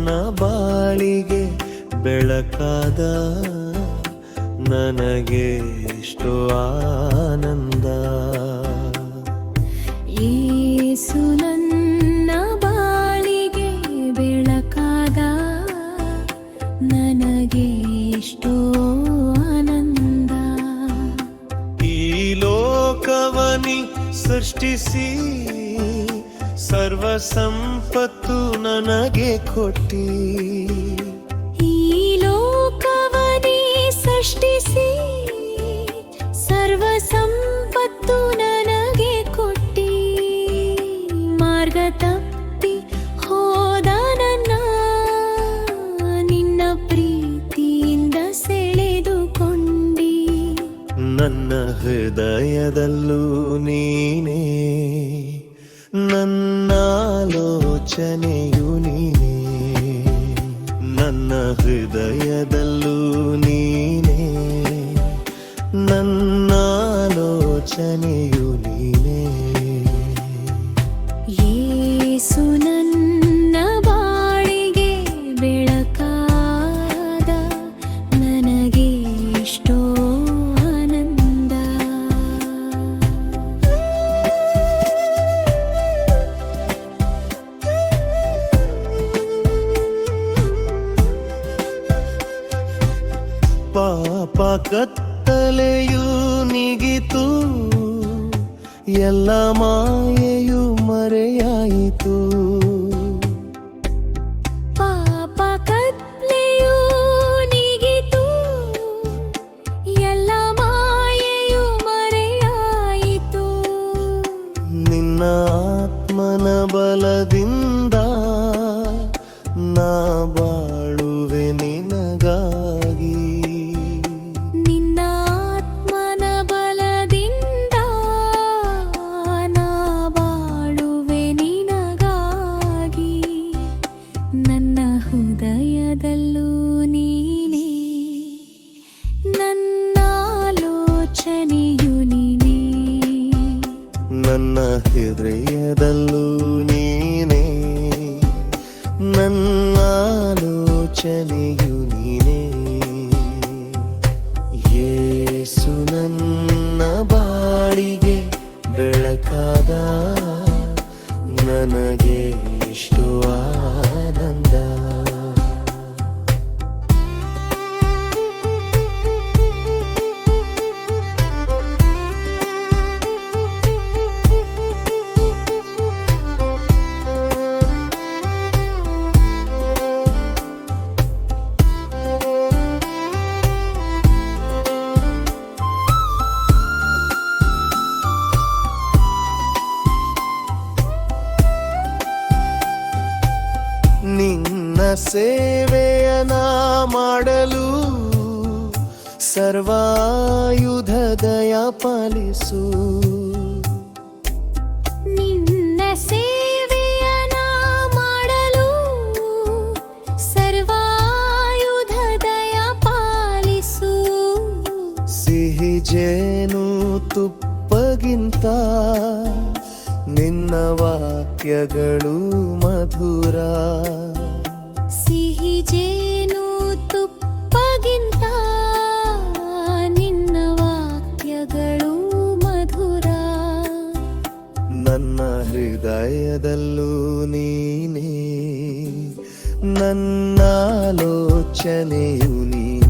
ನನ್ನ ಬಾಳಿಗೆ ಬೆಳಕಾದ ನನಗೆ ಎಷ್ಟೋ ಆನಂದ. ಯೇಸು ನನ್ನ ಬಾಳಿಗೆ ಬೆಳಕಾದ ನನಗೆ ಎಷ್ಟೋ ಆನಂದ. ಈ ಲೋಕವನಿ ಸೃಷ್ಟಿಸಿ ಸರ್ವ ಸಂಪತ್ತು ನನಗೆ ಕೊಟ್ಟಿ. ಈ ಲೋಕವನೇ ಸೃಷ್ಟಿಸಿ ಸರ್ವ ಸಂಪತ್ತು ನನಗೆ ಕೊಟ್ಟಿ. ಮಾರ್ಗ ತಪ್ಪಿ ಹೋದ ನನ್ನ ನಿನ್ನ ಪ್ರೀತಿಯಿಂದ ಸೆಳೆದುಕೊಂಡಿ. ನನ್ನ ಹೃದಯದಲ್ಲೂ ನೀನೇ, ನನ್ನ ಆಲೋಚನೆಯು ನೀನೇ. ನನ್ನ ಹೃದಯದಲ್ಲೂ ನೀನೇ, ನನ್ನ ಆಲೋಚನೆಯು ನೀನೇ. ಯೇಸು ನನ್ನ ಬಾಳಿಗೆ ಬೆಳಕಾದ ನನಗೆ ಎಷ್ಟೋ ಆನಂದ. ಪಾಪ ಕತ್ತಲೆಯು ನೀಗಿತು, ಎಲ್ಲ ಮಾಯೆಯು ಮರೆಯಾಯಿತು. ಪಾಪ ಕತ್ತಲೆಯು ನೀಗಿತು, ಎಲ್ಲ ಮಾಯೆಯು ಮರೆಯಾಯಿತು. ನಿನ್ನ ಆತ್ಮನ ಬಲದಿಂದ ನಾ ಬಾಳುವೆ ನಿನಗಾಗಿ. ನಿನ್ನ ಆತ್ಮನ ಬಲದಿಂದ ನಾ ಬಾಳುವೆ ನಿನಗಾಗಿ. ನನ್ನ ಹೃದಯದಲ್ಲೂ ನೀನೇ, ನನ್ನ ಆಲೋಚನೆಯು ನೀನೇ. ನನ್ನ ಹೃದಯದಲ್ಲೂ ನೀನೇ, ನನ್ನ ಆಲೋಚನೆಯು ನೀನೇ. ಯೇಸು ನನ್ನ ಬಾಳಿಗೆ ಬೆಳಕಾದ ನನಗೆ ಎಷ್ಟೋ ಆನಂದ. ನಿನ್ನ ಸೇವೆಯನ ಮಾಡಲು ಸರ್ವಾಯುಧ ದಯ ಪಾಲಿಸು. ನಿನ್ನ ಸೇವೆಯನ ಮಾಡಲು ಸರ್ವಾಯುಧ ದಯ ಪಾಲಿಸು. ಸಿಹಿ ಜೇನು ತುಪ್ಪಗಿಂತ ನಿನ್ನ ವಾಕ್ಯಗಳು ಮಧುರ. ಸಿಹಿ ಜೇನು ತುಪ್ಪಗಿಂತ ನಿನ್ನ ವಾಕ್ಯಗಳು ಮಧುರ. ನನ್ನ ಹೃದಯದಲ್ಲೂ ನೀನೇ, ನನ್ನ ಆಲೋಚನೆಯು ನೀನೇ.